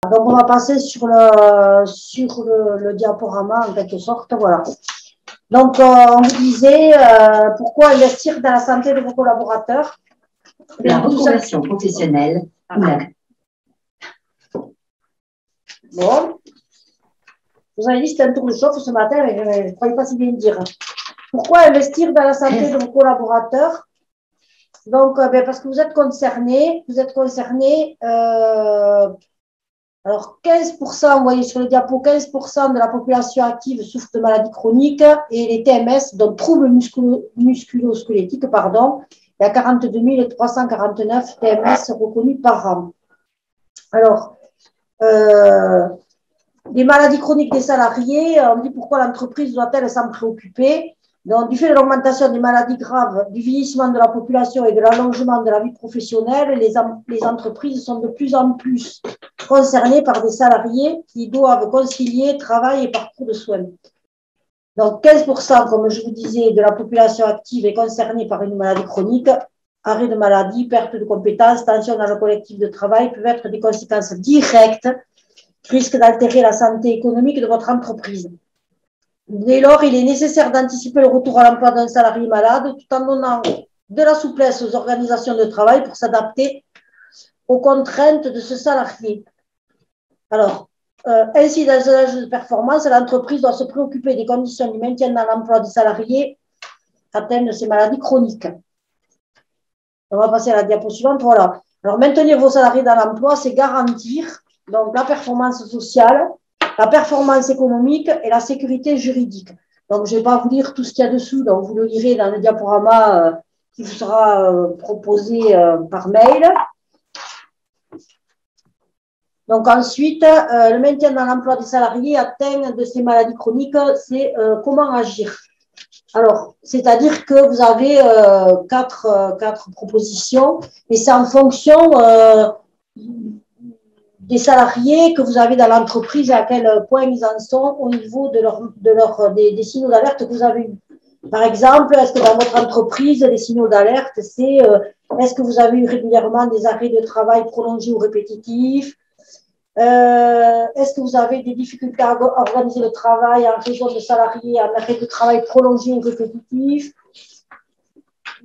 Donc, on va passer sur le diaporama, en quelque sorte. Voilà. Donc, on vous disait pourquoi investir dans la santé de vos collaborateurs. La reconversion professionnelle. Bon. Vous avez dit que c'était un tour de chauffe ce matin, mais je ne croyais pas si bien dire. Pourquoi investir dans la santé de vos collaborateurs? Donc, parce que vous êtes concernés. Alors, 15%, vous voyez sur le diapo, 15% de la population active souffre de maladies chroniques et les TMS, donc troubles musculo-squelettiques, pardon, il y a 42 349 TMS reconnus par an. Alors, les maladies chroniques des salariés, on dit pourquoi l'entreprise doit-elle s'en préoccuper? Donc, du fait de l'augmentation des maladies graves, du vieillissement de la population et de l'allongement de la vie professionnelle, les entreprises sont de plus en plus concernées par des salariés qui doivent concilier travail et parcours de soins. Donc, 15%, comme je vous disais, de la population active est concernée par une maladie chronique. Arrêt de maladie, perte de compétences, tension dans le collectif de travail peuvent être des conséquences directes qui risquent d'altérer la santé économique de votre entreprise. Dès lors, il est nécessaire d'anticiper le retour à l'emploi d'un salarié malade tout en donnant de la souplesse aux organisations de travail pour s'adapter aux contraintes de ce salarié. Alors, ainsi, dans un âge de performance, l'entreprise doit se préoccuper des conditions du maintien dans l'emploi des salariés atteints de ces maladies chroniques. On va passer à la diapo suivante. Voilà. Alors, maintenir vos salariés dans l'emploi, c'est garantir donc la performance sociale, la performance économique et la sécurité juridique. Donc, je ne vais pas vous lire tout ce qu'il y a dessous, donc vous le lirez dans le diaporama qui vous sera proposé par mail. Donc, ensuite, le maintien dans l'emploi des salariés atteints de ces maladies chroniques, c'est comment agir. Alors, c'est-à-dire que vous avez quatre propositions, et c'est en fonction des salariés que vous avez dans l'entreprise et à quel point ils en sont au niveau des signaux d'alerte que vous avez eus. Par exemple, est-ce que dans votre entreprise, les signaux d'alerte, c'est est-ce que vous avez eu régulièrement des arrêts de travail prolongés ou répétitifs? Est-ce que vous avez des difficultés à organiser le travail en raison de salariés en arrêt de travail prolongé ou répétitif?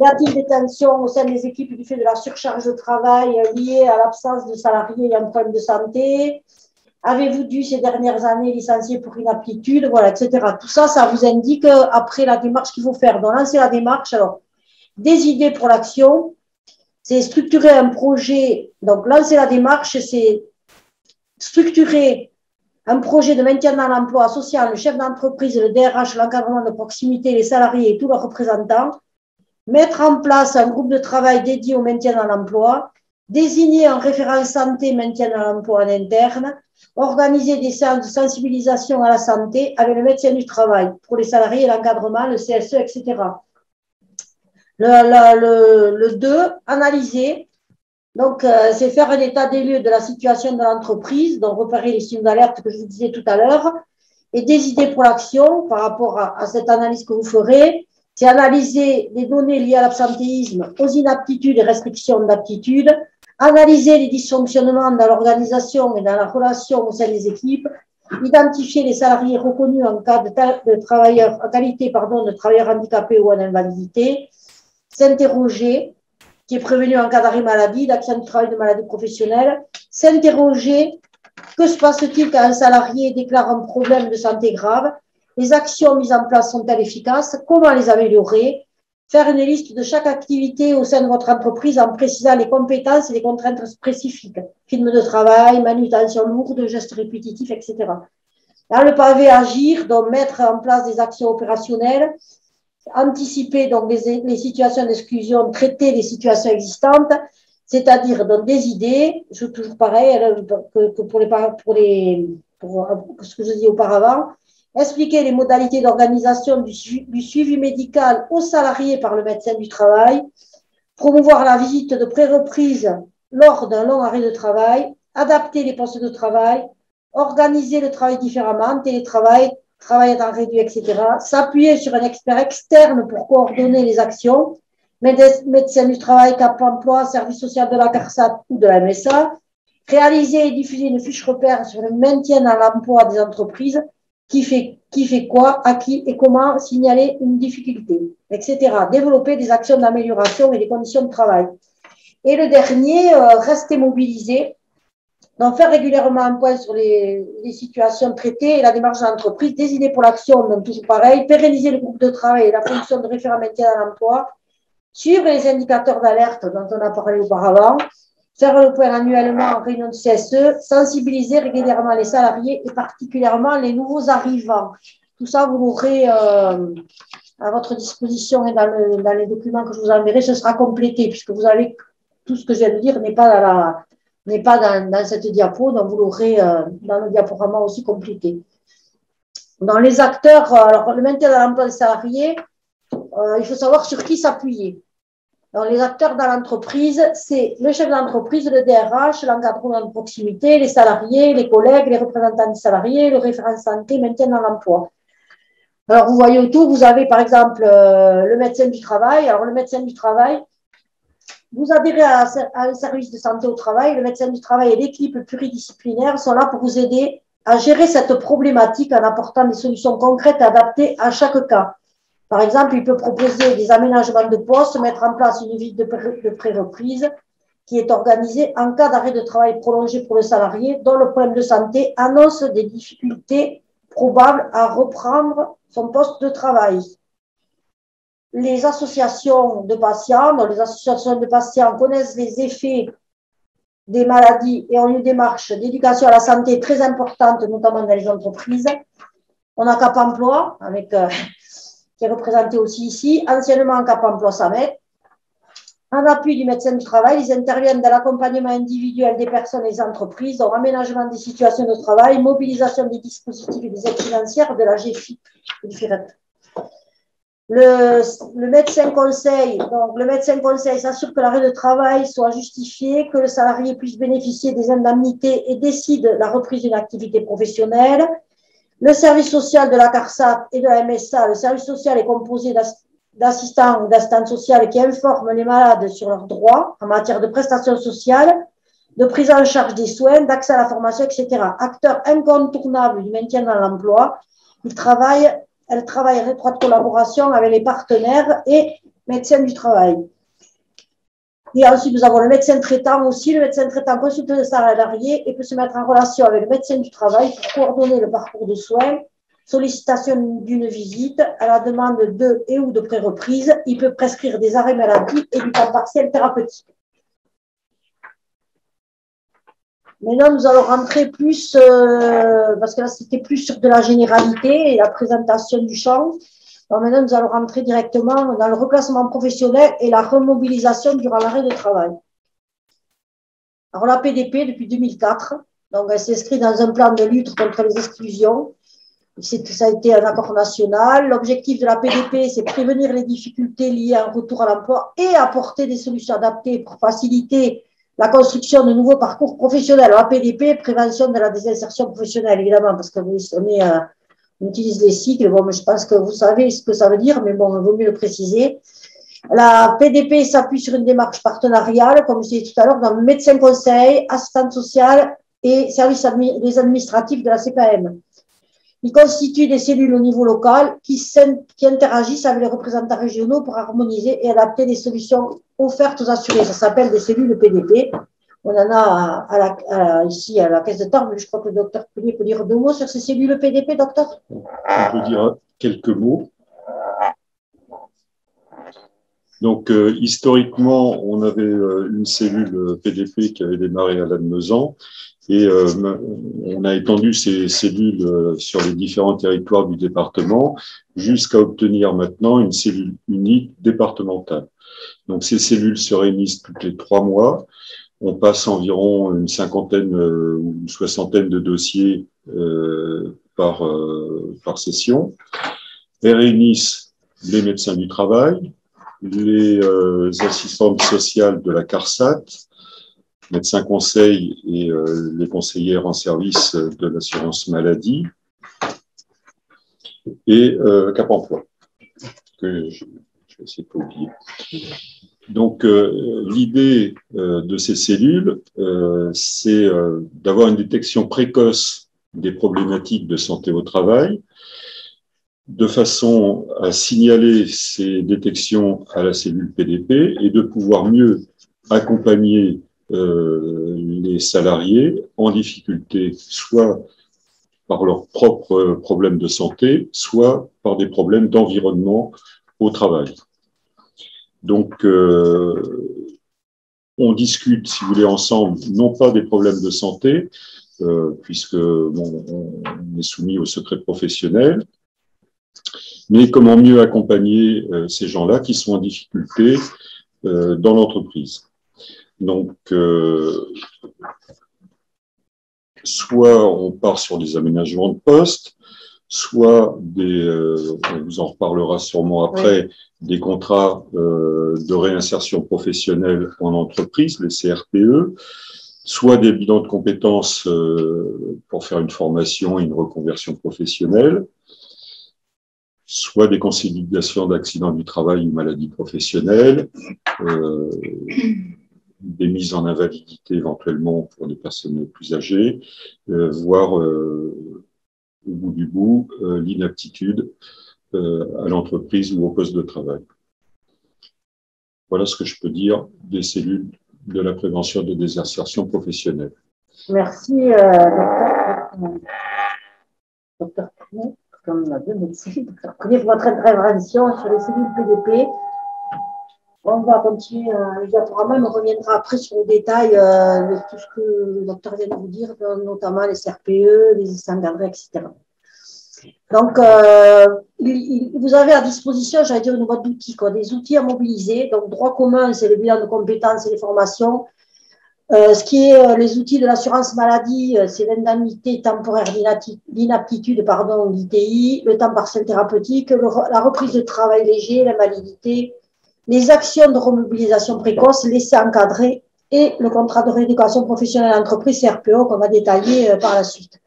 Y a-t-il des tensions au sein des équipes du fait de la surcharge de travail liée à l'absence de salariés et un problème de santé? Avez-vous dû ces dernières années licencier pour inaptitude? Voilà, etc. Tout ça, ça vous indique après la démarche qu'il faut faire. Donc, lancer la démarche. Alors, des idées pour l'action, c'est structurer un projet. Donc, lancer la démarche, c'est structurer un projet de maintien dans l'emploi associant le chef d'entreprise, le DRH, l'encadrement de proximité, les salariés et tous leurs représentants. Mettre en place un groupe de travail dédié au maintien dans l'emploi, désigner un référent santé maintien dans l'emploi en interne, organiser des séances de sensibilisation à la santé avec le médecin du travail pour les salariés et l'encadrement, le CSE, etc. Le 2, analyser. Donc, c'est faire un état des lieux de la situation de l'entreprise, donc repérer les signes d'alerte que je vous disais tout à l'heure, et des idées pour l'action par rapport à cette analyse que vous ferez. C'est analyser les données liées à l'absentéisme, aux inaptitudes et restrictions d'aptitude, analyser les dysfonctionnements dans l'organisation et dans la relation au sein des équipes, identifier les salariés reconnus en cas de travailleurs, en qualité de travailleurs handicapés ou en invalidité, s'interroger, qui est prévenu en cas d'arrêt maladie, d'accident de travail, de maladie professionnelle, s'interroger, que se passe-t-il quand un salarié déclare un problème de santé grave? Les actions mises en place sont-elles efficaces? Comment les améliorer? Faire une liste de chaque activité au sein de votre entreprise en précisant les compétences et les contraintes spécifiques. Film de travail, manutention lourde, gestes répétitifs, etc. Dans le pavé, agir, donc mettre en place des actions opérationnelles, anticiper donc les situations d'exclusion, traiter les situations existantes, c'est-à-dire donc des idées, toujours pareil que pour ce que je dis auparavant, expliquer les modalités d'organisation du suivi médical aux salariés par le médecin du travail, promouvoir la visite de pré-reprise lors d'un long arrêt de travail, adapter les postes de travail, organiser le travail différemment, télétravail, travail à temps réduit, etc. S'appuyer sur un expert externe pour coordonner les actions, médecin du travail, Cap emploi, service social de la CARSAT ou de la MSA, Réaliser et diffuser une fiche repère sur le maintien dans l'emploi des entreprises, qui fait quoi, à qui et comment, signaler une difficulté, etc. Développer des actions d'amélioration et des conditions de travail. Et le dernier, rester mobilisé. Donc, faire régulièrement un point sur les situations traitées et la démarche de l'entreprise, des idées pour l'action, donc toujours pareil, pérenniser le groupe de travail et la fonction de référent maintien dans l'emploi, suivre les indicateurs d'alerte dont on a parlé auparavant, faire le point annuellement en réunion de CSE, sensibiliser régulièrement les salariés et particulièrement les nouveaux arrivants. Tout ça, vous l'aurez à votre disposition et dans les documents que je vous enverrai, ce sera complété puisque vous avez tout ce que je viens de dire n'est pas dans cette diapo, donc vous l'aurez dans le diaporama aussi complété. Dans les acteurs, alors le maintien dans l'emploi des salariés, il faut savoir sur qui s'appuyer. Donc, les acteurs dans l'entreprise, c'est le chef d'entreprise, le DRH, l'encadrement de proximité, les salariés, les collègues, les représentants des salariés, le référent santé, maintien dans l'emploi. Alors, vous voyez autour, vous avez par exemple le médecin du travail. Alors, le médecin du travail, vous adhérez à un service de santé au travail. Le médecin du travail et l'équipe pluridisciplinaire sont là pour vous aider à gérer cette problématique en apportant des solutions concrètes adaptées à chaque cas. Par exemple, il peut proposer des aménagements de poste, mettre en place une visite de pré-reprise qui est organisée en cas d'arrêt de travail prolongé pour le salarié dont le problème de santé annonce des difficultés probables à reprendre son poste de travail. Les associations de patients, donc les associations de patients connaissent les effets des maladies et ont une démarche d'éducation à la santé très importante, notamment dans les entreprises. On a Cap Emploi, avec, qui est représenté aussi ici, anciennement Cap Emploi Samet. En appui du médecin du travail, ils interviennent dans l'accompagnement individuel des personnes et des entreprises, dans l'aménagement des situations de travail, mobilisation des dispositifs et des aides financières de la GFIP et du FIREP. Le médecin conseil, donc le médecin conseil s'assure que l'arrêt de travail soit justifié, que le salarié puisse bénéficier des indemnités et décide la reprise d'une activité professionnelle. Le service social de la CARSAT et de la MSA, le service social est composé d'assistants ou d'assistantes sociales qui informent les malades sur leurs droits en matière de prestations sociales, de prise en charge des soins, d'accès à la formation, etc. Acteur incontournable du maintien dans l'emploi, elle travaille en étroite collaboration avec les partenaires et médecins du travail. Et ensuite, nous avons le médecin traitant aussi. Le médecin traitant consulte le salarié et peut se mettre en relation avec le médecin du travail pour coordonner le parcours de soins, sollicitation d'une visite à la demande de et ou de pré-reprise. Il peut prescrire des arrêts maladie et du temps partiel thérapeutique. Maintenant, nous allons rentrer plus, parce que là, c'était plus sur de la généralité et la présentation du champ. Alors maintenant, nous allons rentrer directement dans le reclassement professionnel et la remobilisation durant l'arrêt de travail. Alors, la PDP, depuis 2004, donc elle s'inscrit dans un plan de lutte contre les exclusions. Ça a été un accord national. L'objectif de la PDP, c'est prévenir les difficultés liées à un retour à l'emploi et apporter des solutions adaptées pour faciliter la construction de nouveaux parcours professionnels. La PDP, prévention de la désinsertion professionnelle, évidemment, parce qu'on on utilise les cycles. Bon, mais je pense que vous savez ce que ça veut dire, mais bon, il vaut mieux le préciser. La PDP s'appuie sur une démarche partenariale, comme je disais tout à l'heure, dans le médecin conseil, assistante sociale et services administratifs de la CPAM. Ils constituent des cellules au niveau local qui interagissent avec les représentants régionaux pour harmoniser et adapter les solutions offertes aux assurés. Ça s'appelle des cellules PDP. On en a ici à la caisse de Tarbes, mais je crois que le docteur Poulier peut dire 2 mots sur ces cellules PDP, docteur. On peut dire quelques mots. Donc, historiquement, on avait une cellule PDP qui avait démarré à Lannemezan et on a étendu ces cellules sur les différents territoires du département jusqu'à obtenir maintenant une cellule unique départementale. Donc, ces cellules se réunissent toutes les 3 mois. On passe environ une cinquantaine ou une soixantaine de dossiers par session. Elles réunissent les médecins du travail, les assistantes sociales de la CARSAT, médecins conseils et les conseillères en service de l'assurance maladie et Cap Emploi, que je vais essayer de pas oublier. Donc, l'idée de ces cellules, c'est d'avoir une détection précoce des problématiques de santé au travail, de façon à signaler ces détections à la cellule PDP et de pouvoir mieux accompagner les salariés en difficulté, soit par leurs propres problèmes de santé, soit par des problèmes d'environnement au travail. Donc, on discute, si vous voulez, ensemble, non pas des problèmes de santé, puisque bon, on est soumis au secret professionnel, mais comment mieux accompagner ces gens-là qui sont en difficulté dans l'entreprise. Donc, soit on part sur des aménagements de poste, soit on vous en reparlera sûrement après, des contrats de réinsertion professionnelle en entreprise, les CRPE, soit des bilans de compétences pour faire une formation et une reconversion professionnelle, soit des consolidations d'accidents du travail ou maladies professionnelles, des mises en invalidité éventuellement pour des personnes plus âgées, voire au bout du bout, l'inaptitude à l'entreprise ou au poste de travail. Voilà ce que je peux dire des cellules de la prévention de désinsertion professionnelle. Merci, docteur Cunet, comme on a deux médecins. Docteur Cunet, pour votre intervention sur les cellules PDP. On va continuer le diaporama, mais on reviendra après sur le détail de tout ce que le docteur vient de vous dire, notamment les CRPE, les essais encadrés, etc. Donc, vous avez à disposition, j'allais dire, une boîte d'outils, des outils à mobiliser. Donc, droit commun, c'est le bilan de compétences et les formations. Ce qui est les outils de l'assurance maladie, c'est l'indemnité temporaire d'inaptitude, l'ITI, le temps partiel thérapeutique, la reprise de travail léger, l'invalidité, les actions de remobilisation précoce, l'essai encadré et le contrat de rééducation professionnelle entreprise, CRPO, qu'on va détailler par la suite.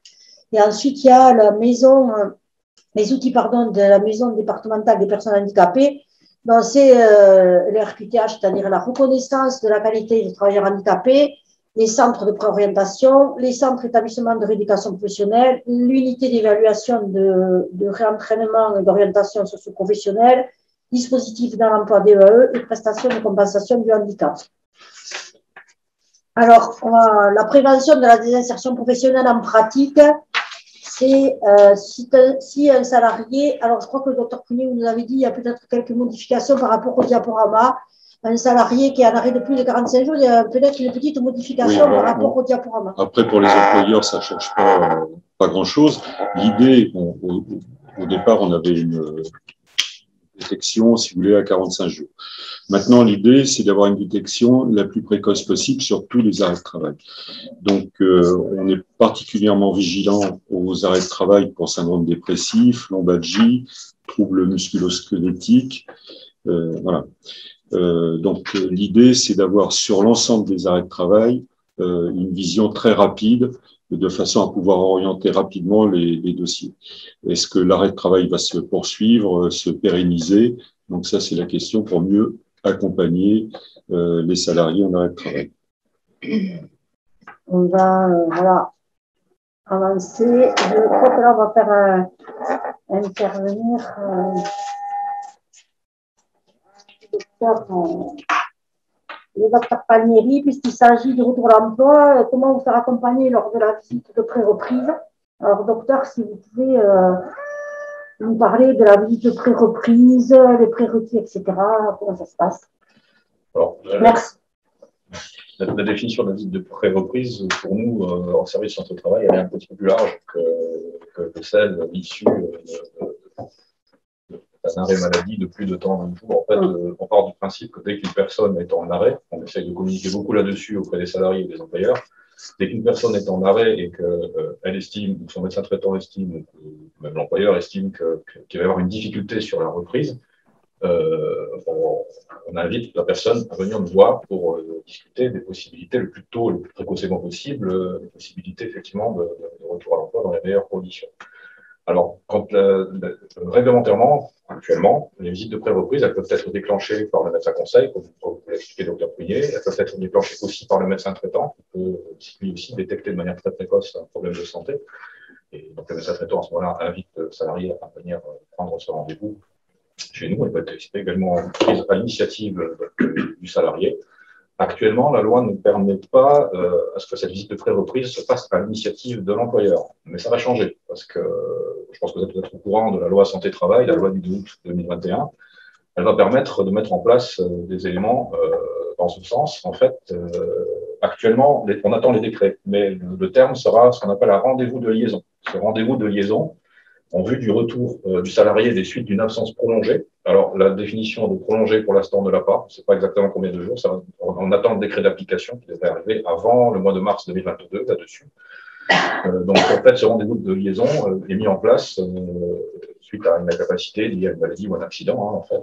Et ensuite, il y a les outils de la maison départementale des personnes handicapées. Donc, c'est le RQTH, c'est-à-dire la reconnaissance de la qualité des travailleurs handicapés, les centres de préorientation, les centres d'établissement de rééducation professionnelle, l'unité d'évaluation de réentraînement et d'orientation socio-professionnelle, dispositif dans l'emploi DEAE et prestations de compensation du handicap. Alors, la prévention de la désinsertion professionnelle en pratique, c'est si un salarié, alors je crois que le docteur Cunet vous nous avait dit, il y a peut-être quelques modifications par rapport au diaporama. Un salarié qui est en arrêt de plus de 45 jours, il y a peut-être une petite modification par rapport au diaporama. Après, pour les employeurs, ça ne change pas grand-chose. L'idée, au départ, on avait une détection, si vous voulez, à 45 jours. Maintenant, l'idée, c'est d'avoir une détection la plus précoce possible sur tous les arrêts de travail. Donc, on est particulièrement vigilant aux arrêts de travail pour syndrome dépressif, lombalgie, troubles musculo-squelettiques. Voilà. Donc, l'idée, c'est d'avoir sur l'ensemble des arrêts de travail une vision très rapide de façon à pouvoir orienter rapidement les dossiers. Est-ce que l'arrêt de travail va se poursuivre, se pérenniser? Donc ça, c'est la question pour mieux accompagner les salariés en arrêt de travail. On va voilà, avancer. Je crois que là, on va faire intervenir le docteur Palmieri, puisqu'il s'agit du retour à l'emploi, comment vous faire accompagner lors de la visite de pré-reprise. Alors, docteur, si vous pouvez nous parler de la visite de pré-reprise, les prérequis, etc., comment ça se passe? Alors, merci. La définition de la visite de pré-reprise, pour nous, en service santé au travail, elle est un petit peu plus large que celle issue d'un arrêt maladie de plus de temps d'un jour. En fait, on part du principe que dès qu'une personne est en arrêt, on essaye de communiquer beaucoup là-dessus auprès des salariés et des employeurs, dès qu'une personne est en arrêt et qu'elle estime, ou son médecin traitant estime, ou même l'employeur estime qu'il va y avoir une difficulté sur la reprise, on invite la personne à venir nous voir pour discuter des possibilités le plus tôt, le plus précocement possible, des possibilités effectivement de retour à l'emploi dans les meilleures conditions. Alors, réglementairement, actuellement, les visites de pré-reprise, elles peuvent être déclenchées par le médecin conseil, comme vous l'a expliqué le docteur Prunier. Elle peut être déclenchée aussi par le médecin traitant, qui peut lui aussi détecter de manière très précoce un problème de santé. Et donc, le médecin traitant, à ce moment-là, invite le salarié à venir prendre ce rendez-vous chez nous. Elle peut être également prise à l'initiative du salarié. Actuellement, la loi ne permet pas à ce que cette visite de pré-reprise se fasse à l'initiative de l'employeur. Mais ça va changer, parce que je pense que vous êtes peut-être au courant de la loi santé-travail, la loi du 2 août 2021. Elle va permettre de mettre en place des éléments dans ce sens. En fait, actuellement, on attend les décrets, mais le terme sera ce qu'on appelle un rendez-vous de liaison. Ce rendez-vous de liaison, en vue du retour du salarié des suites d'une absence prolongée. Alors, la définition de prolongée, pour l'instant, ne l'a pas. On ne sait pas exactement combien de jours. On attend le décret d'application qui devrait arriver avant le mois de mars 2022, là-dessus. Donc, en fait, ce rendez-vous de liaison est mis en place suite à une incapacité liée à une maladie ou un accident, en fait.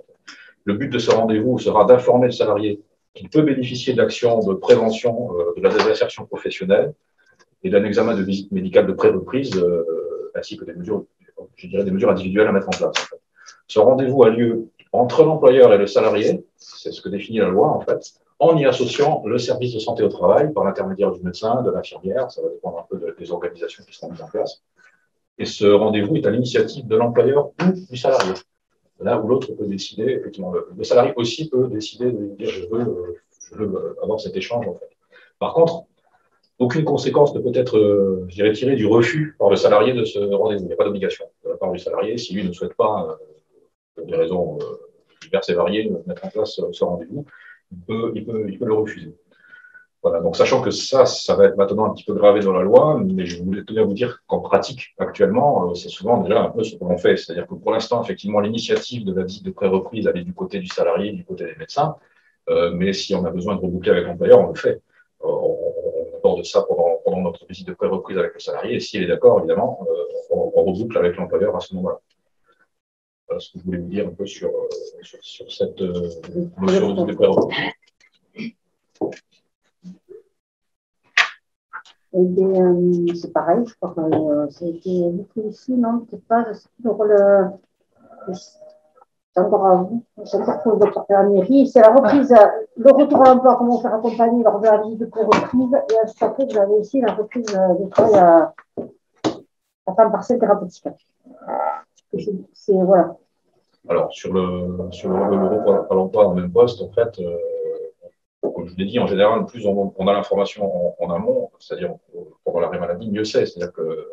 Le but de ce rendez-vous sera d'informer le salarié qu'il peut bénéficier d'actions de prévention de la désinsertion professionnelle et d'un examen de visite médicale de pré-reprise, ainsi que des mesures, je dirais, des mesures individuelles à mettre en place. En fait. Ce rendez-vous a lieu entre l'employeur et le salarié, c'est ce que définit la loi, en fait, en y associant le service de santé au travail par l'intermédiaire du médecin, de l'infirmière, ça va dépendre un peu des organisations qui seront mises en place. Et ce rendez-vous est à l'initiative de l'employeur ou du salarié. Là où l'autre peut décider, effectivement, le salarié aussi peut décider de dire je veux avoir cet échange, en fait. Par contre, aucune conséquence ne peut être, je dirais, tirée du refus par le salarié de ce rendez-vous. Il n'y a pas d'obligation de la part du salarié. Si lui ne souhaite pas, pour des raisons diverses et variées, mettre en place ce rendez-vous, il peut le refuser. Voilà, donc sachant que ça va être maintenant un petit peu gravé dans la loi, mais je voulais tenir à vous dire qu'en pratique, actuellement, c'est souvent déjà un peu ce que l'on fait. C'est-à-dire que pour l'instant, effectivement, l'initiative de la visite de pré-reprise, elle est du côté du salarié, du côté des médecins, mais si on a besoin de reboucler avec l'employeur, on le fait. On aborde ça pendant notre visite de pré-reprise avec le salarié, et s'il est d'accord, évidemment, on reboucle avec l'employeur à ce moment-là. Voilà ce que je voulais vous dire un peu sur cette notion de visite de pré-reprise. Eh bien, c'est pareil, je crois que ça a été beaucoup ici, non? C'est pas pour le. C'est encore à vous, c'est encore pour le docteur Pernieri. C'est la reprise, le retour à l'emploi, comment faire accompagner lors de la visite de pré-reprise. Et juste après, vous avez aussi la reprise du travail à temps partiel thérapeutique. Voilà. Alors, sur le retour à l'emploi dans le même poste, en fait, comme je vous l'ai dit, en général, plus on a l'information en amont, c'est-à-dire pendant l'arrêt maladie, mieux c'est. C'est-à-dire que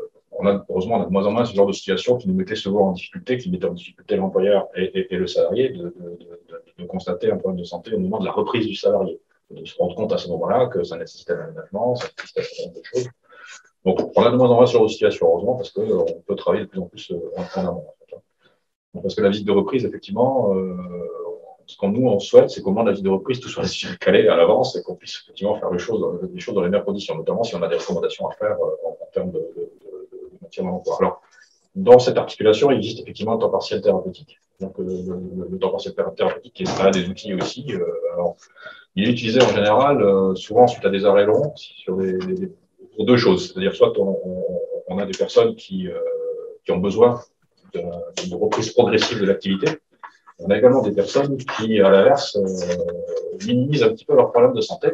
heureusement, on a de moins en moins ce genre de situation qui nous mettait souvent en difficulté, qui mettait en difficulté l'employeur et le salarié de constater un problème de santé au moment de la reprise du salarié. De se rendre compte à ce moment-là que ça nécessitait un aménagement, ça nécessitait un certain nombre de choses. Donc, on a de moins en moins ce genre de situation, heureusement, parce qu'on peut travailler de plus en plus en amont. En fait. Donc, parce que la visite de reprise, effectivement, ce qu'on nous souhaite, c'est qu'au moment de la visite de reprise, tout soit calé à l'avance et qu'on puisse effectivement faire les choses dans les meilleures conditions, notamment si on a des recommandations à faire en termes de maintien dans l'emploi. Alors, dans cette articulation, il existe effectivement un temps partiel thérapeutique. Donc, le temps partiel thérapeutique est un des outils aussi. Alors, il est utilisé en général, souvent suite à des arrêts longs, pour deux choses. C'est-à-dire, soit on a des personnes qui ont besoin d'une reprise progressive de l'activité. On a également des personnes qui, à l'inverse, minimisent un petit peu leurs problèmes de santé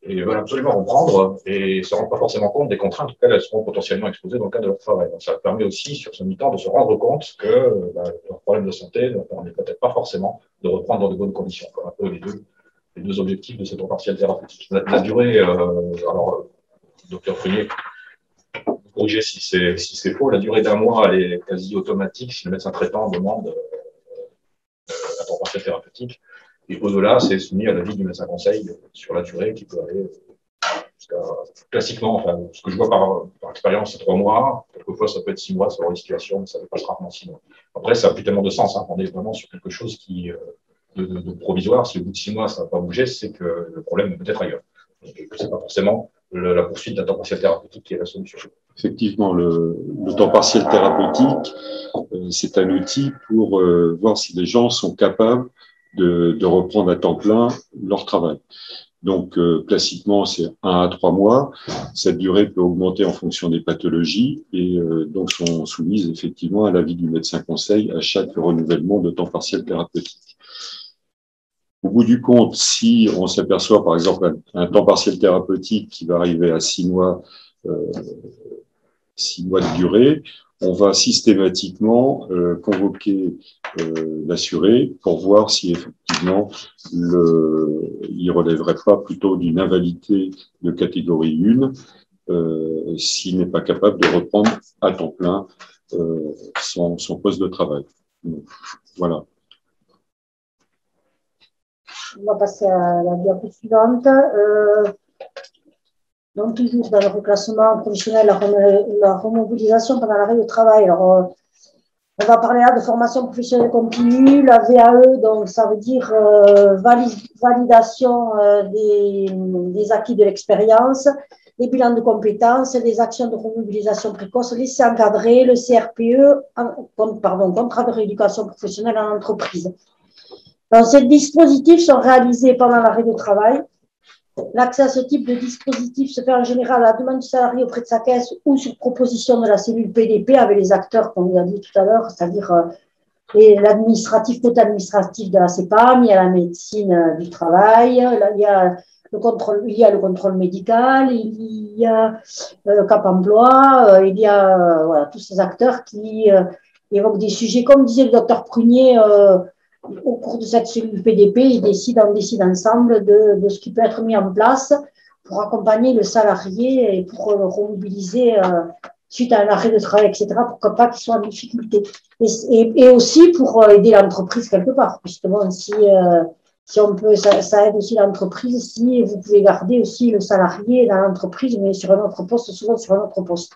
et veulent absolument reprendre et ne se rendent pas forcément compte des contraintes auxquelles elles seront potentiellement exposées dans le cadre de leur travail. Donc, ça permet aussi, sur ce mi-temps, de se rendre compte que leurs problèmes de santé ne permettent peut-être pas forcément de reprendre dans de bonnes conditions. Un peu les deux objectifs de ce temps partiel thérapeutique. La durée, alors, docteur Prunier, corrigez si c'est faux, la durée d'un mois, elle est quasi automatique si le médecin traitant demande un temps partiel thérapeutique. Et au-delà, c'est soumis à l'avis du médecin conseil sur la durée qui peut aller jusqu'à, classiquement, enfin, ce que je vois par expérience, c'est 3 mois. Quelquefois, ça peut être 6 mois selon les situations, mais ça dépasse rarement 6 mois. Après, ça n'a plus tellement de sens. Hein. On est vraiment sur quelque chose de provisoire. Si au bout de 6 mois, ça n'a pas bougé, c'est que le problème est peut-être ailleurs. Et que ce n'est pas forcément la poursuite d'un temps partiel thérapeutique qui est la solution. Effectivement, le temps partiel thérapeutique, c'est un outil pour voir si les gens sont capables de reprendre à temps plein leur travail. Donc, classiquement, c'est 1 à 3 mois. Cette durée peut augmenter en fonction des pathologies et donc sont soumises effectivement à l'avis du médecin conseil à chaque renouvellement de temps partiel thérapeutique. Au bout du compte, si on s'aperçoit, par exemple, un temps partiel thérapeutique qui va arriver à 6 mois de durée, on va systématiquement convoquer l'assuré pour voir si effectivement il relèverait pas plutôt d'une invalidité de catégorie 1 s'il n'est pas capable de reprendre à temps plein son poste de travail. Donc, voilà. On va passer à la diapo suivante. Donc, toujours dans le reclassement professionnel, la remobilisation pendant l'arrêt de travail. Alors, on va parler là de formation professionnelle continue, la VAE, donc ça veut dire validation des acquis de l'expérience, les bilans de compétences, les actions de remobilisation précoce, l'essai encadré, le CRPE, contrat de rééducation professionnelle en entreprise. Donc, ces dispositifs sont réalisés pendant l'arrêt de travail. L'accès à ce type de dispositif se fait en général à la demande du salarié auprès de sa caisse ou sur proposition de la cellule PDP avec les acteurs qu'on vous a dit tout à l'heure, c'est-à-dire l'administratif, côté administratif de la CEPAM, il y a la médecine du travail, il y a le contrôle médical, il y a Cap Emploi, il y a voilà, tous ces acteurs qui évoquent des sujets, comme disait le docteur Prunier, au cours de cette cellule PDP, on décide ensemble de ce qui peut être mis en place pour accompagner le salarié et pour le remobiliser suite à un arrêt de travail, etc., pour pas qu'il soit en difficulté. Et aussi pour aider l'entreprise quelque part, puisque bon, si on peut, ça aide aussi l'entreprise, si vous pouvez garder aussi le salarié dans l'entreprise, mais sur un autre poste, souvent sur un autre poste.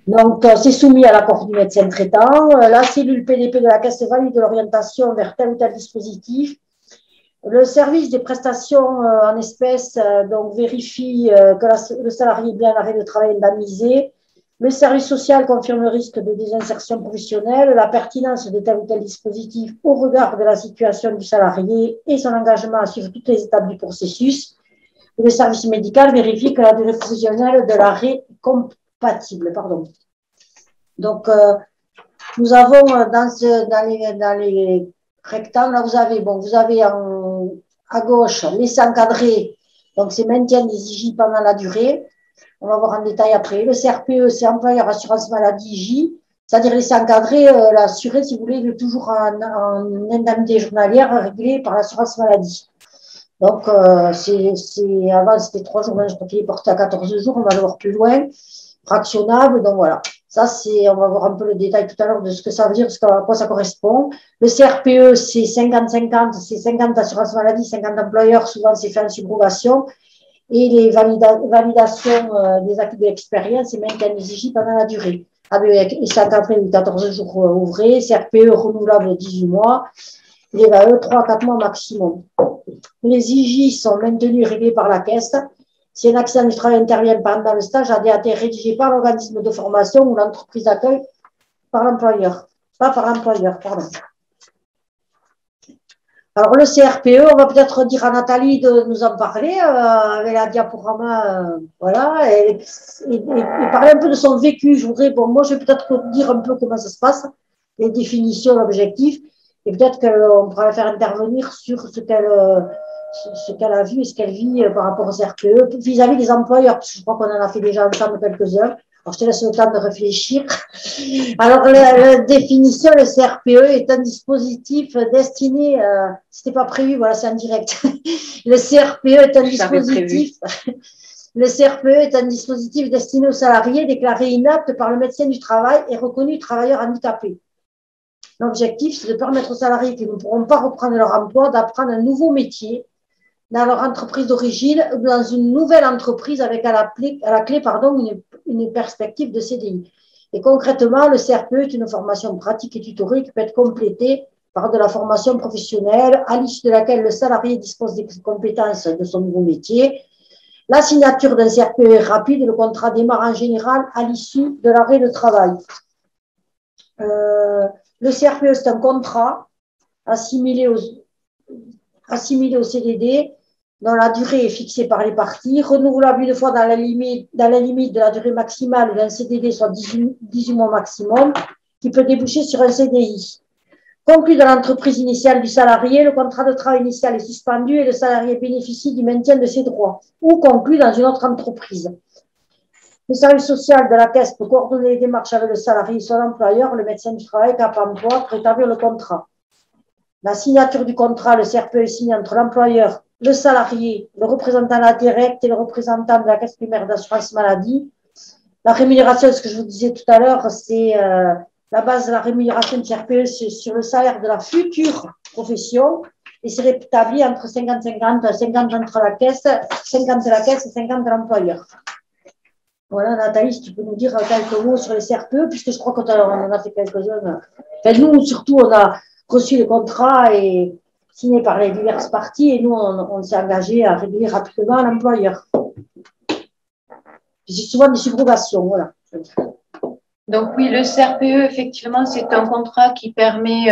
Donc, c'est soumis à l'accord du médecin traitant. La cellule PDP de la caisse valide l'orientation vers tel ou tel dispositif. Le service des prestations en espèces donc vérifie que le salarié est bien en arrêt de travail indemnisé. Le service social confirme le risque de désinsertion professionnelle, la pertinence de tel ou tel dispositif au regard de la situation du salarié et son engagement à suivre toutes les étapes du processus. Le service médical vérifie que la durée professionnelle de l'arrêt est compatible. Donc, nous avons dans les rectangles, là, vous avez à gauche l'essai encadré, donc c'est maintien des IJ pendant la durée. On va voir en détail après. Le CRPE, c'est employeur assurance maladie IJ, c'est-à-dire l'essai encadré, l'assuré, si vous voulez, il est toujours en indemnité journalière réglée par l'assurance maladie. Donc, avant, c'était 3 jours, je crois qu'il est porté à 14 jours, on va le voir plus loin. Fractionnable, donc voilà. Ça, on va voir un peu le détail tout à l'heure de ce que ça veut dire, à quoi ça correspond. Le CRPE, c'est 50-50, c'est 50 assurance maladie, 50 employeurs, souvent c'est fait en subrogation. Et les validations des acquis de l'expérience, c'est maintien des IJ pendant la durée. Et c'est encadré de 14 jours ouvrés, CRPE renouvelable 18 mois, les VAE 3 à 4 mois maximum. Les IJ sont maintenus et réglés par la caisse. Si un accident du travail intervient pendant le stage, a été rédigé par l'organisme de formation ou l'entreprise d'accueil par l'employeur. Pas par l'employeur, pardon. Alors, le CRPE, on va peut-être dire à Nathalie de nous en parler avec la diaporama, voilà, et parler un peu de son vécu. Moi, je vais peut-être dire un peu comment ça se passe, les définitions, l'objectif, et peut-être qu'on pourra la faire intervenir sur ce qu'elle a vu et ce qu'elle vit par rapport au CRPE vis-à-vis des employeurs, parce que je crois qu'on en a fait déjà ensemble quelques-uns. Alors, je te laisse le temps de réfléchir. Alors, la définition, le CRPE est un dispositif destiné, c'était pas prévu, voilà, c'est en direct. Le CRPE est un dispositif, le CRPE est un dispositif destiné aux salariés déclarés inaptes par le médecin du travail et reconnus travailleurs handicapés. L'objectif, c'est de permettre aux salariés qui ne pourront pas reprendre leur emploi d'apprendre un nouveau métier dans leur entreprise d'origine ou dans une nouvelle entreprise avec à la clé une perspective de CDI. Et concrètement, le CRPE est une formation pratique et tutorée qui peut être complétée par de la formation professionnelle à l'issue de laquelle le salarié dispose des compétences de son nouveau métier. La signature d'un CRPE est rapide et le contrat démarre en général à l'issue de l'arrêt de travail. Le CRPE, c'est un contrat assimilé au CDD dont la durée est fixée par les parties, renouvelable une fois dans la limite de la durée maximale d'un CDD, soit 18 mois maximum, qui peut déboucher sur un CDI. conclu dans l'entreprise initiale du salarié, le contrat de travail initial est suspendu et le salarié bénéficie du maintien de ses droits, ou conclu dans une autre entreprise. Le service social de la caisse peut coordonner les démarches avec le salarié et son employeur, le médecin du travail, Cap Emploi, pour établir le contrat. La signature du contrat, le CRPE est signé entre l'employeur, le salarié, le représentant de la directe et le représentant de la caisse primaire d'assurance maladie. La rémunération, ce que je vous disais tout à l'heure, c'est la base de la rémunération du CRPE sur le salaire de la future profession et c'est rétabli entre 50-50, 50 entre la caisse, 50 de la caisse et 50 de l'employeur. Voilà, Nathalie, si tu peux nous dire quelques mots sur les CRPE, puisque je crois qu'on en a fait quelques-uns. Enfin, nous, surtout, on a reçu le contrat et signé par les diverses parties et nous, on s'est engagé à régler rapidement à l'employeur. C'est souvent des subrogations, voilà. Donc oui, le CRPE, effectivement, c'est un contrat qui permet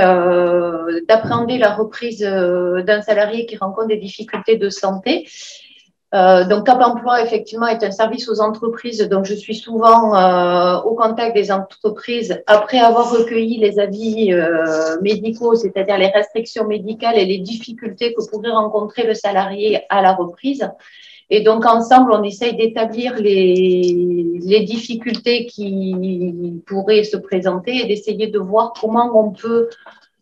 d'appréhender la reprise d'un salarié qui rencontre des difficultés de santé. Donc Cap Emploi, effectivement, est un service aux entreprises. Donc je suis souvent au contact des entreprises après avoir recueilli les avis médicaux, c'est-à-dire les restrictions médicales et les difficultés que pourrait rencontrer le salarié à la reprise. Et donc, ensemble, on essaye d'établir les difficultés qui pourraient se présenter et d'essayer de voir comment on peut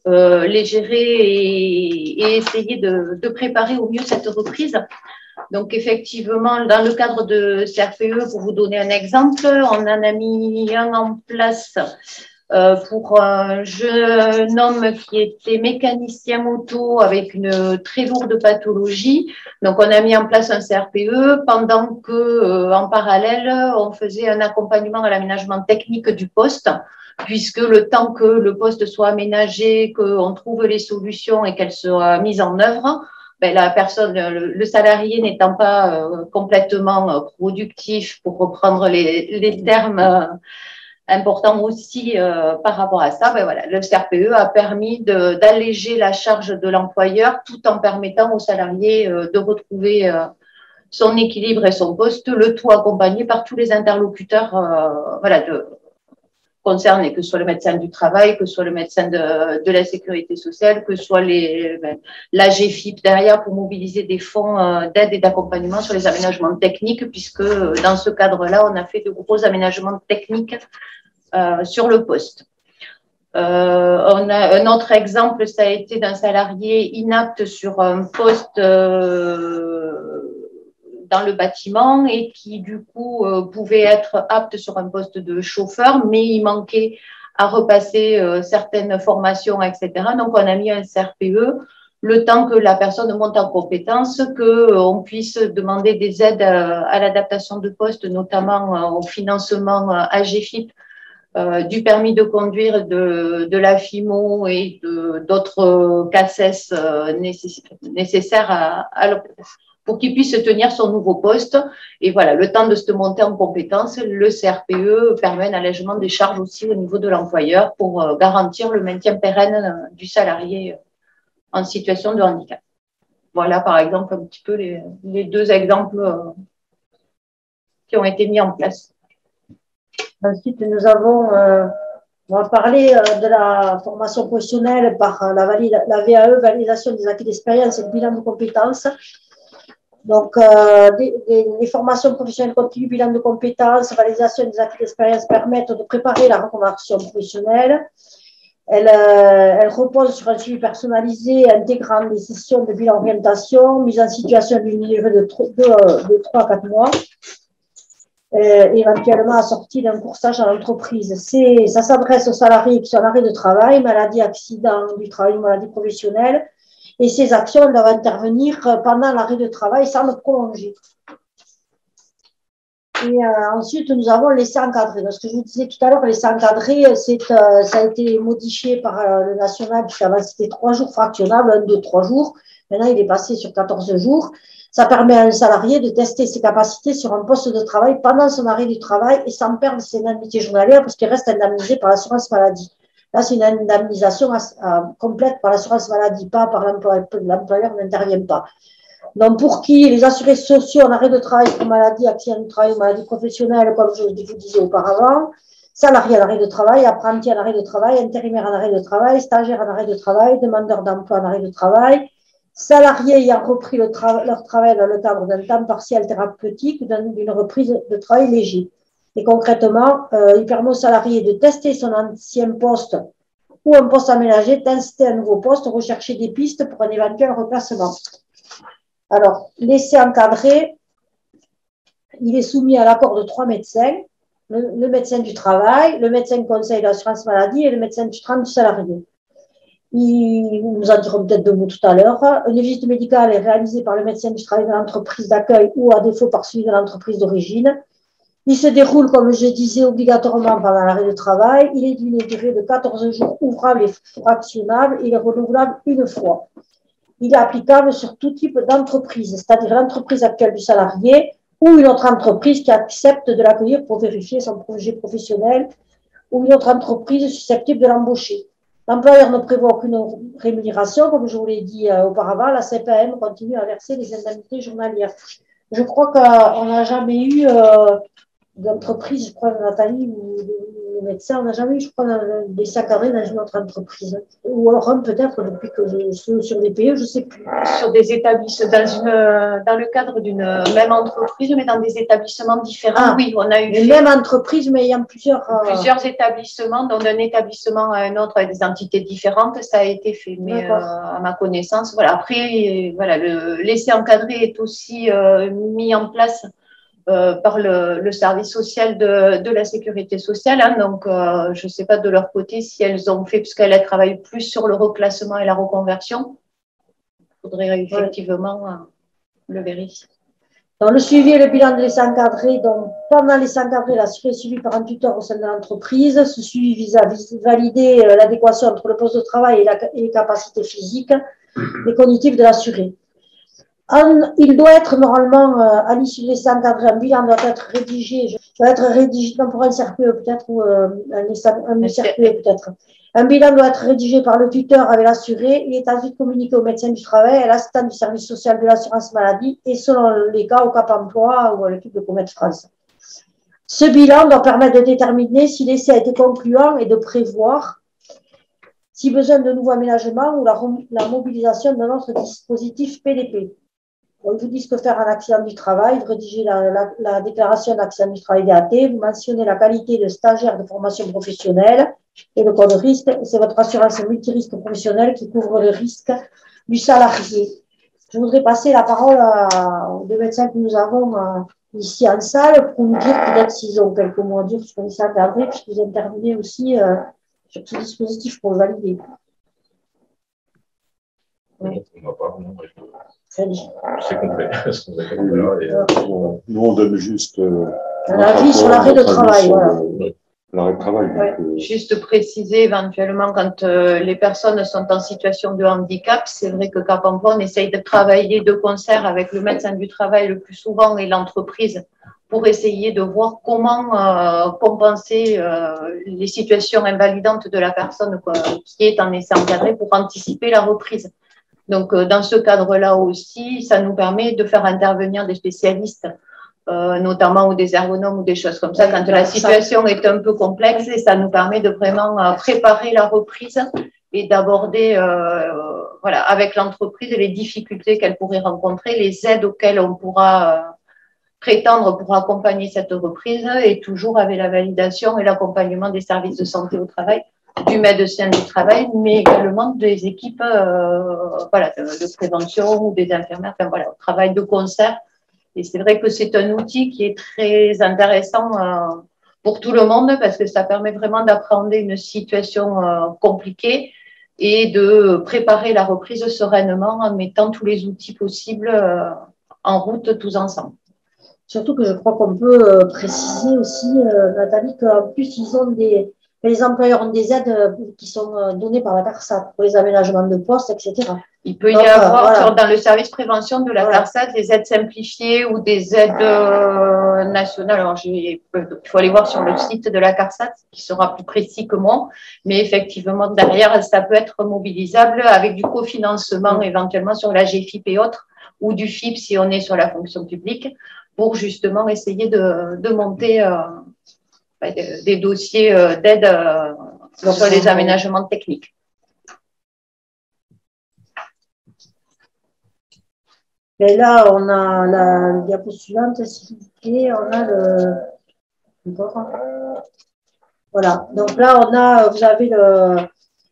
les gérer et essayer de préparer au mieux cette reprise. Donc, effectivement, dans le cadre de CRPE, pour vous donner un exemple, on en a mis un en place pour un jeune homme qui était mécanicien moto avec une très lourde pathologie. Donc, on a mis en place un CRPE pendant que, en parallèle, on faisait un accompagnement à l'aménagement technique du poste, puisque le temps que le poste soit aménagé, qu'on trouve les solutions et qu'elles soient mises en œuvre, ben, la personne, le salarié n'étant pas complètement productif, pour reprendre les termes important aussi par rapport à ça, ben voilà, le CRPE a permis d'alléger la charge de l'employeur tout en permettant aux salariés de retrouver son équilibre et son poste, le tout accompagné par tous les interlocuteurs voilà, concernés, que ce soit le médecin du travail, que ce soit le médecin de la sécurité sociale, que ce soit la GFIP derrière pour mobiliser des fonds d'aide et d'accompagnement sur les aménagements techniques, puisque dans ce cadre-là, on a fait de gros aménagements techniques sur le poste. On a un autre exemple, ça a été d'un salarié inapte sur un poste dans le bâtiment et qui du coup pouvait être apte sur un poste de chauffeur, mais il manquait à repasser certaines formations, etc. Donc on a mis un CRPE le temps que la personne monte en compétence, qu'on puisse demander des aides à l'adaptation de poste, notamment au financement AGFIP, du permis de conduire, de la FIMO et d'autres CACES nécessaires pour qu'il puisse tenir son nouveau poste. Et voilà, le temps de se monter en compétence, le CRPE permet un allègement des charges aussi au niveau de l'employeur pour garantir le maintien pérenne du salarié en situation de handicap. Voilà, par exemple, un petit peu les deux exemples qui ont été mis en place. Ensuite, nous avons, on va parler de la formation professionnelle par la VAE, validation des acquis d'expérience et le bilan de compétences. Donc, les formations professionnelles continues, bilan de compétences, validation des acquis d'expérience permettent de préparer la reconversion professionnelle. Elle repose sur un suivi personnalisé intégrant des sessions de bilan orientation, mise en situation d'une durée de 3 à 4 mois. Éventuellement assorti d'un coursage à l'entreprise. Ça s'adresse aux salariés qui sont en arrêt de travail, maladie, accident du travail, maladie professionnelle, et ces actions doivent intervenir pendant l'arrêt de travail sans le prolonger. Et ensuite, nous avons l'essai encadré. Donc, ce que je vous disais tout à l'heure, l'essai encadré, ça a été modifié par le national, puisqu'avant c'était 3 jours fractionnables, 1, 2, 3 jours. Maintenant, il est passé sur 14 jours. Ça permet à un salarié de tester ses capacités sur un poste de travail pendant son arrêt du travail et sans perdre ses indemnités journalières parce qu'il reste indemnisé par l'assurance maladie. Là, c'est une indemnisation complète par l'assurance maladie, pas par l'employeur n'intervient pas. Donc, pour qui les assurés sociaux en arrêt de travail pour maladie, accident du travail, maladie professionnelle, comme je vous disais auparavant, salarié en arrêt de travail, apprenti en arrêt de travail, intérimaire en arrêt de travail, stagiaire en arrêt de travail, demandeur d'emploi en arrêt de travail, salariés ayant repris leur travail dans le cadre d'un temps partiel thérapeutique ou d'une reprise de travail léger. Et concrètement, il permet aux salariés de tester son ancien poste ou un poste aménagé, d'inciter un nouveau poste, rechercher des pistes pour un éventuel remplacement. Alors, l'essai encadré, il est soumis à l'accord de 3 médecins, le médecin du travail, le médecin conseil de l'assurance maladie et le médecin du traitement du salarié. Nous en dirons peut-être 2 mots tout à l'heure. Une visite médicale est réalisée par le médecin du travail de l'entreprise d'accueil ou à défaut par celui de l'entreprise d'origine. Il se déroule, comme je disais, obligatoirement pendant l'arrêt de travail. Il est d'une durée de 14 jours ouvrables et fractionnables. Il est renouvelable une fois. Il est applicable sur tout type d'entreprise, c'est-à-dire l'entreprise actuelle du salarié ou une autre entreprise qui accepte de l'accueillir pour vérifier son projet professionnel ou une autre entreprise susceptible de l'embaucher. L'employeur ne prévoit aucune rémunération, comme je vous l'ai dit auparavant. La CPAM continue à verser les indemnités journalières. Je crois qu'on n'a jamais eu d'entreprise, je crois, Nathalie, ou les médecins, on n'a jamais eu, je crois, des sacs à dos dans une autre entreprise. Ou alors peut-être depuis que je suis sur des pays, je ne sais plus. Sur des établissements, dans le cadre d'une même entreprise, mais dans des établissements différents, oui, on a eu une même entreprise, mais il y a plusieurs établissements, donc d'un établissement à un autre avec des entités différentes, ça a été fait. Mais à ma connaissance, voilà. Après, voilà, l'essai encadré est aussi mis en place par le service social de la sécurité sociale. Hein, donc, je ne sais pas de leur côté si elles ont fait, puisqu'elles travaillent plus sur le reclassement et la reconversion. Il faudrait effectivement le vérifier. Dans le suivi et le bilan de l'essai encadré, donc pendant l'essai encadré, l'assuré est suivi par un tuteur au sein de l'entreprise. Ce suivi vise à valider l'adéquation entre le poste de travail et les capacités physiques et cognitives de l'assuré. Il doit être normalement, à l'issue de l'essai encadré, un bilan doit être rédigé, non, pour un CRPE peut-être, ou un CRPE peut-être. Un bilan doit être rédigé par le tuteur avec l'assuré. Il est ensuite communiqué au médecin du travail, à l'assistant du service social de l'assurance maladie et selon les cas au Cap emploi ou à l'équipe de Comète France. Ce bilan doit permettre de déterminer si l'essai a été concluant et de prévoir si besoin de nouveaux aménagements ou la mobilisation d'un autre dispositif PDP. Bon, ils vous disent que faire un accident du travail, vous rédigez la déclaration d'accident du travail DAT, vous mentionnez la qualité de stagiaire de formation professionnelle et le code risque. C'est votre assurance multirisque professionnelle qui couvre le risque du salarié. Je voudrais passer la parole aux 2 médecins que nous avons ici en salle pour nous dire peut-être s'ils ont quelques mots à dire sur les encadrés, puisque vous intervenez aussi sur ce dispositif pour le valider. Oui. On va pas, non, c'est complet. Nous, on donne juste un avis sur l'arrêt de travail. Voilà. L'arrêt de travail. Juste préciser éventuellement quand les personnes sont en situation de handicap, c'est vrai que Cap Emploi, on essaye de travailler de concert avec le médecin du travail le plus souvent et l'entreprise pour essayer de voir comment compenser les situations invalidantes de la personne qui est en essai encadré pour anticiper la reprise. Donc, dans ce cadre-là aussi, ça nous permet de faire intervenir des spécialistes, notamment ou des ergonomes ou des choses comme ça, quand la situation est un peu complexe, et ça nous permet de vraiment préparer la reprise et d'aborder voilà, avec l'entreprise les difficultés qu'elle pourrait rencontrer, les aides auxquelles on pourra prétendre pour accompagner cette reprise, et toujours avec la validation et l'accompagnement des services de santé au travail, du médecin du travail, mais également des équipes voilà, de prévention ou des infirmières, enfin voilà, au travail de concert. Et c'est vrai que c'est un outil qui est très intéressant pour tout le monde parce que ça permet vraiment d'appréhender une situation compliquée et de préparer la reprise sereinement en mettant tous les outils possibles en route tous ensemble. Surtout que je crois qu'on peut préciser aussi, Nathalie, qu'en plus, les employeurs ont des aides qui sont données par la CARSAT pour les aménagements de postes, etc. Il peut y avoir dans le service prévention de la CARSAT des aides simplifiées ou des aides nationales. Alors, il faut aller voir sur le site de la CARSAT qui sera plus précis que moi. Mais effectivement, derrière, ça peut être mobilisable avec du cofinancement éventuellement sur la GFIP et autres, ou du FIP si on est sur la fonction publique, pour justement essayer de monter des dossiers d'aide sur les aménagements techniques. Et là, on a la diapo suivante, s'il vous plaît. On a le. Voilà. Donc là, vous avez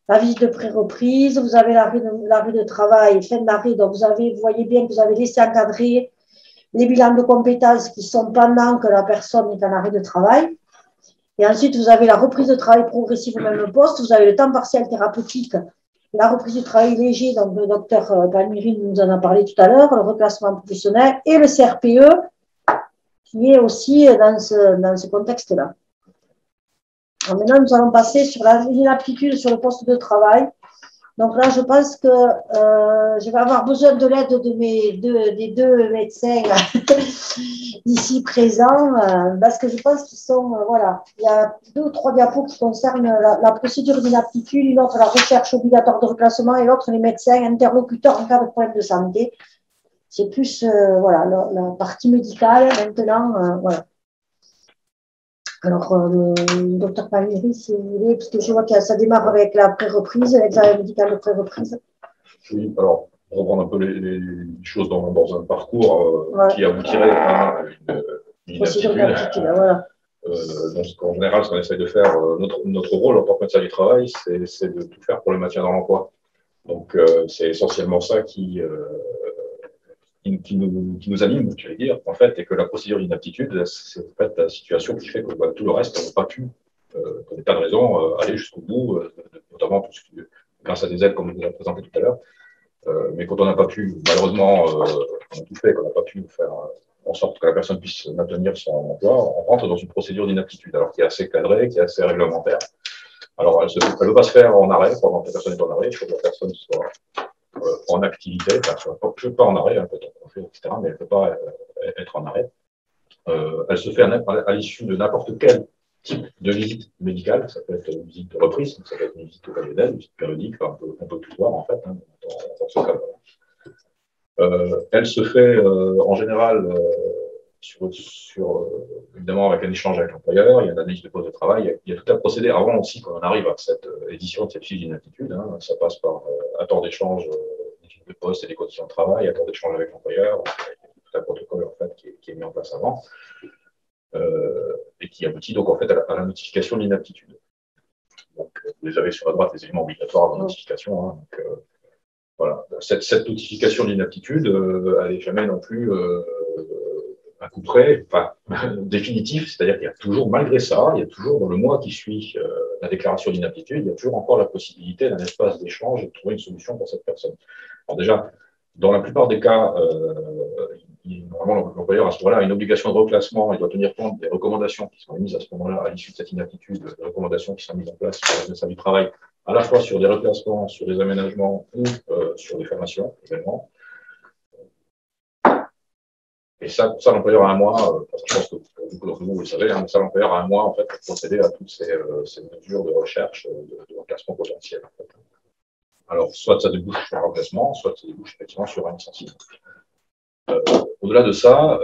la visite de pré-reprise, vous avez l'arrêt de travail, fin de l'arrêt. Donc, vous voyez bien que vous avez laissé encadrer les bilans de compétences qui sont pendant que la personne est en arrêt de travail. Et ensuite, vous avez la reprise de travail progressive au même poste. Vous avez le temps partiel thérapeutique, la reprise du travail léger. Donc, le docteur Palmyrin nous en a parlé tout à l'heure, le reclassement professionnel et le CRPE qui est aussi dans ce contexte-là. Maintenant, nous allons passer sur l'inaptitude sur le poste de travail. Donc là, je pense que je vais avoir besoin de l'aide des deux médecins ici présents, parce que je pense qu'ils sont, voilà, il y a 2 ou 3 diapos qui concernent la procédure d'inaptitude, une autre la recherche obligatoire de reclassement et l'autre les médecins interlocuteurs en cas de problème de santé. C'est plus voilà, la partie médicale maintenant, voilà. Alors, le docteur Palmieri, si vous voulez, parce que je vois que ça démarre avec la pré-reprise, l'examen médical de pré-reprise. Oui, alors, pour reprendre un peu les choses dans un parcours qui aboutirait à une Procédure inaptitude. Voilà. Donc, en général, ce qu'on essaie de faire, notre rôle en tant que médecin du travail, c'est de tout faire pour le maintien dans l'emploi. Donc, c'est essentiellement ça qui nous anime, je vais dire, en fait, et que la procédure d'inaptitude, c'est en fait la situation qui fait que tout le reste, on n'a pas pu, pour des tas de raisons, aller jusqu'au bout, notamment tout ce qui, grâce à des aides comme vous l'avez présenté tout à l'heure. Mais quand on n'a pas pu, malheureusement, on a tout fait, qu'on n'a pas pu faire en sorte que la personne puisse maintenir son emploi, on rentre dans une procédure d'inaptitude, alors qui est assez cadrée, qui est assez réglementaire. Alors, elle ne peut pas se faire en arrêt, pendant que la personne est en arrêt, il faut que la personne soit en activité, enfin, pas en arrêt, hein, peut-être en fait, etc., mais elle ne peut pas être en arrêt. Elle se fait à l'issue de n'importe quel type de visite médicale, ça peut être une visite de reprise, ça peut être une visite occasionnelle, une visite périodique, enfin, on peut tout voir en fait, hein, dans ce cas-là. Elle se fait en général évidemment avec un échange avec l'employeur, il y a une analyse de poste de travail, il y a tout un procédé avant aussi quand on arrive à cette édition de cette fiche d'inaptitude, hein, ça passe par un temps d'échange de poste et des conditions de travail, un temps d'échange avec l'employeur, tout un protocole en fait qui est mis en place avant et qui aboutit donc en fait à la notification de l'inaptitude. Donc vous avez sur la droite les éléments obligatoires de notification. Hein, donc, voilà. Cette notification d'inaptitude, elle n'est jamais non plus un coup près, enfin, définitif, c'est-à-dire qu'il y a toujours, malgré ça, il y a toujours dans le mois qui suit la déclaration d'inaptitude, il y a toujours encore la possibilité d'un espace d'échange et de trouver une solution pour cette personne. Alors déjà, dans la plupart des cas, normalement, l'employeur, à ce moment-là, a une obligation de reclassement, il doit tenir compte des recommandations qui sont émises à ce moment-là, à l'issue de cette inaptitude, des recommandations qui sont mises en place par le médecin du travail, à la fois sur des reclassements, sur des aménagements ou sur des formations également. Et ça l'employeur a un mois, je pense que beaucoup d'entre vous le savez, hein, mais ça, l'employeur a un mois en fait, pour procéder à toutes ces mesures de recherche de reclassement potentiel. En fait. Alors, soit ça débouche sur un remplacement, soit ça débouche effectivement sur un licenciement. Au-delà de ça,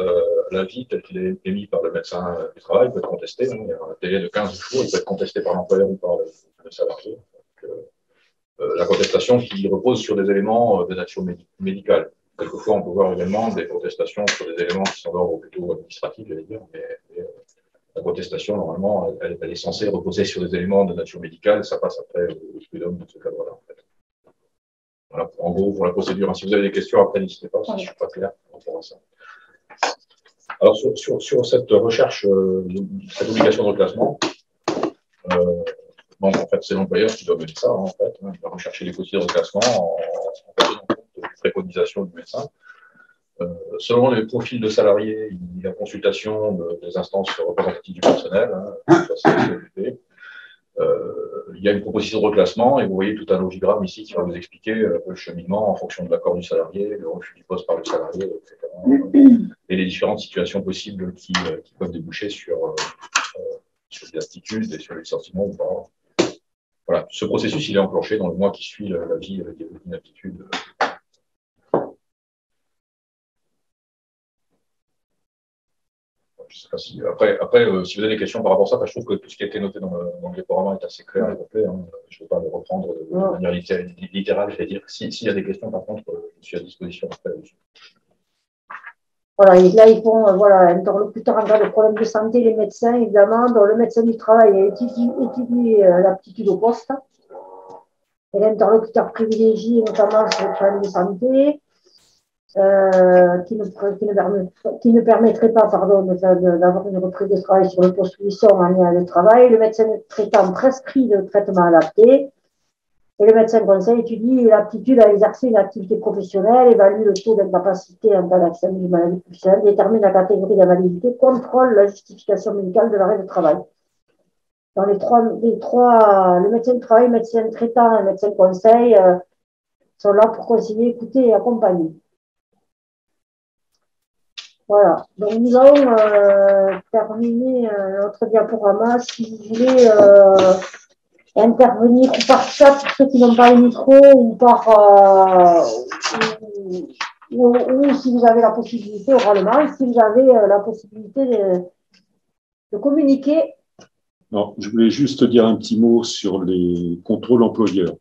l'avis tel qu'il est émis par le médecin du travail peut être contesté. Hein, il y a un délai de 15 jours, il peut être contesté par l'employeur ou par le salarié. La contestation qui repose sur des éléments de nature médicale. Quelquefois, on peut voir également des contestations sur des éléments qui sont d'ordre plutôt administratif, j'allais dire, mais la contestation, normalement, elle est censée reposer sur des éléments de nature médicale, ça passe après au prud'homme dans ce cadre-là, en fait. Voilà, en gros, pour la procédure. Si vous avez des questions, après, n'hésitez pas, si je ne suis pas clair par rapport à ça. Alors, sur cette recherche, cette obligation de reclassement, bon, en fait, c'est l'employeur qui doit mener ça, hein, en fait. Hein, il va rechercher les dossiers de reclassement en tenant compte des préconisations du médecin. Selon les profils de salariés, il y a consultation des instances représentatives du personnel, hein, il y a une proposition de reclassement et vous voyez tout un logigramme ici qui va vous expliquer le cheminement en fonction de l'accord du salarié, le refus du poste par le salarié, etc. Et les différentes situations possibles qui peuvent déboucher sur l'inaptitude et sur les licenciement ou pas. Voilà, ce processus il est enclenché dans le mois qui suit la vie d'inaptitude. je sais pas si, après si vous avez des questions par rapport à ça, je trouve que tout ce qui a été noté dans le diaporama est assez clair et complet. Hein. Je ne vais pas le reprendre de manière littérale, je vais dire. S'il y a des questions, par contre, je suis à disposition après. Voilà, et là, ils font interlocuteur en cas de problème de santé, les médecins, évidemment. Donc, le médecin du travail étudie l'aptitude au poste. Et l'interlocuteur privilégié, notamment sur le problème de santé, qui ne permettrait pas d'avoir une reprise de travail sur le poste où ils sont en lien avec le travail. Le médecin traitant prescrit le traitement adapté. Et le médecin conseil étudie l'aptitude à exercer une activité professionnelle, évalue le taux d'incapacité en cas d'accident d'une maladie professionnelle, détermine la catégorie d'invalidité, contrôle la justification médicale de l'arrêt de travail. Dans les trois, le médecin de travail, le médecin traitant et le médecin conseil sont là pour conseiller, écouter et accompagner. Voilà. Donc, nous allons terminer notre diaporama. Si vous voulez intervenir ou par chat pour ceux qui n'ont pas le micro ou ou si vous avez la possibilité oralement, si vous avez la possibilité de communiquer. Non, je voulais juste dire un petit mot sur les contrôles employeurs,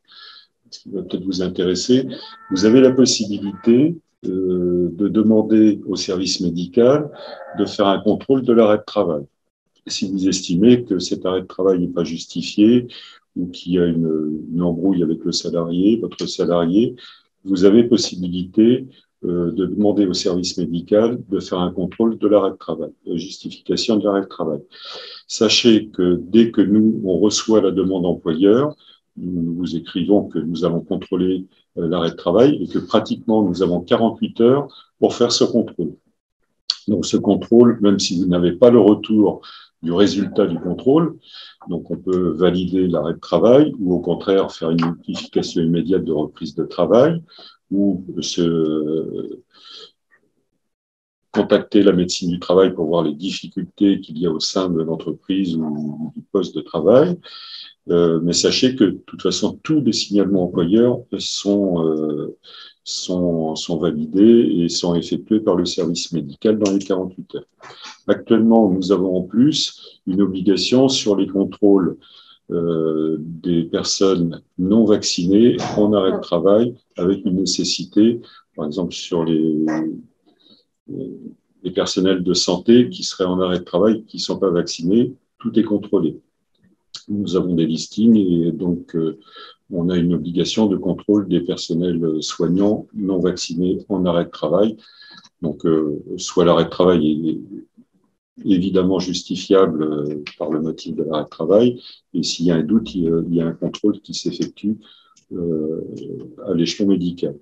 ce qui va peut-être vous intéresser. Vous avez la possibilité de demander au service médical de faire un contrôle de l'arrêt de travail. Si vous estimez que cet arrêt de travail n'est pas justifié ou qu'il y a une embrouille avec le salarié, votre salarié, vous avez possibilité de demander au service médical de faire un contrôle de l'arrêt de travail, de justification de l'arrêt de travail. Sachez que dès que on reçoit la demande employeur, nous vous écrivons que nous allons contrôler l'arrêt de travail et que pratiquement nous avons 48 heures pour faire ce contrôle. Donc ce contrôle, même si vous n'avez pas le retour du résultat du contrôle, donc on peut valider l'arrêt de travail ou au contraire faire une notification immédiate de reprise de travail ou contacter la médecine du travail pour voir les difficultés qu'il y a au sein de l'entreprise ou du poste de travail. Mais sachez que de toute façon, tous les signalements employeurs sont validés et sont effectués par le service médical dans les 48 heures. Actuellement, nous avons en plus une obligation sur les contrôles des personnes non vaccinées en arrêt de travail avec une nécessité, par exemple sur les personnels de santé qui seraient en arrêt de travail, qui ne sont pas vaccinés, tout est contrôlé. Nous avons des listings et donc on a une obligation de contrôle des personnels soignants non vaccinés en arrêt de travail. Donc, soit l'arrêt de travail est évidemment justifiable par le motif de l'arrêt de travail, et s'il y a un doute, il y a un contrôle qui s'effectue à l'échelon médical.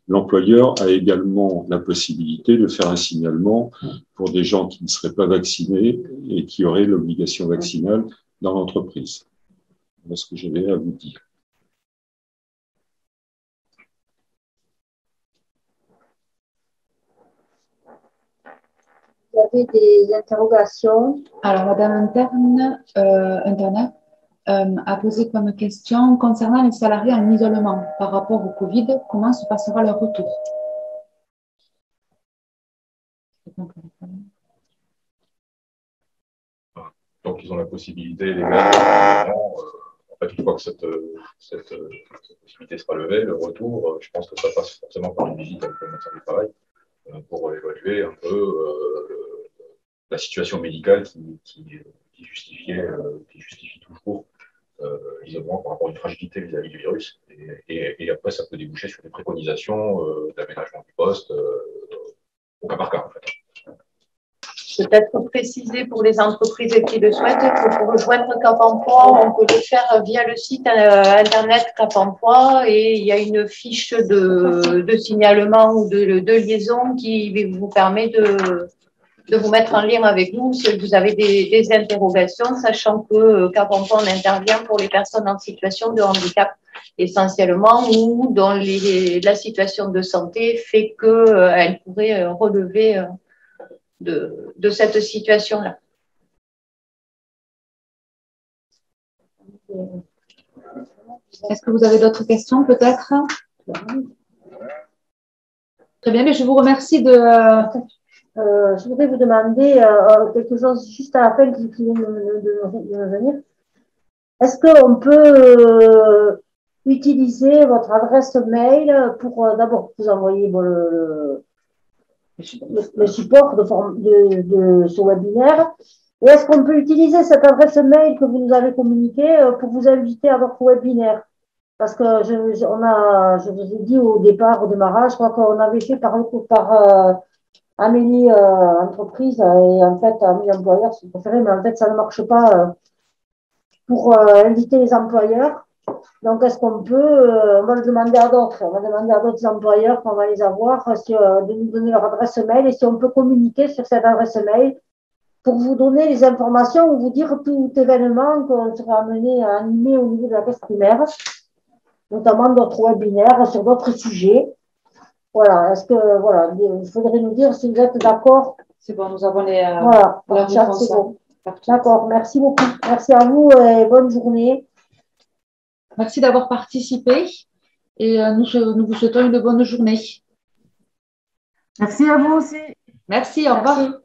L'employeur a également la possibilité de faire un signalement pour des gens qui ne seraient pas vaccinés et qui auraient l'obligation vaccinale dans l'entreprise. Voilà ce que j'avais à vous dire. Vous avez des interrogations? Alors, Madame Internet a posé comme question concernant les salariés en isolement par rapport au Covid, comment se passera leur retour? Donc, ils ont la possibilité légale, en fait, une fois que cette possibilité sera levée, le retour, je pense que ça passe forcément par une visite avec le médecin du travail pour évaluer un peu la situation médicale qui justifie toujours l'isolement par rapport à une fragilité vis-à-vis du virus. Et après, ça peut déboucher sur des préconisations d'aménagement du poste au cas par cas, en fait. Peut-être préciser pour les entreprises qui le souhaitent que pour rejoindre Cap Emploi, on peut le faire via le site internet Cap Emploi et il y a une fiche de signalement ou de liaison qui vous permet de vous mettre en lien avec nous si vous avez des interrogations, sachant que Cap Emploi on intervient pour les personnes en situation de handicap essentiellement ou dont la situation de santé fait qu'elles pourraient relever de cette situation-là. Est-ce que vous avez d'autres questions, peut-être? Très bien, mais je vous remercie de je voudrais vous demander quelque chose juste à la fin qui vient de me venir. Est-ce qu'on peut utiliser votre adresse mail pour d'abord vous envoyer le support de ce webinaire? Et est-ce qu'on peut utiliser cette adresse mail que vous nous avez communiquée pour vous inviter à votre webinaire? Parce que je vous ai dit au départ, au démarrage, je crois qu'on avait fait par Amélie Entreprise et en fait Amélie Employeur, c'est préféré, mais en fait ça ne marche pas pour inviter les employeurs. Donc est-ce qu'on peut, on va le demander à d'autres, on va demander à d'autres employeurs qu'on va les avoir, de nous donner leur adresse mail et si on peut communiquer sur cette adresse mail pour vous donner les informations ou vous dire tout événement qu'on sera amené à animer au niveau de la caisse primaire, notamment d'autres webinaires sur d'autres sujets. Voilà, il faudrait nous dire si vous êtes d'accord. C'est bon, nous avons les. Voilà, c'est bon. D'accord, merci beaucoup. Merci à vous et bonne journée. Merci d'avoir participé et nous vous souhaitons une bonne journée. Merci à vous aussi. Merci, au revoir.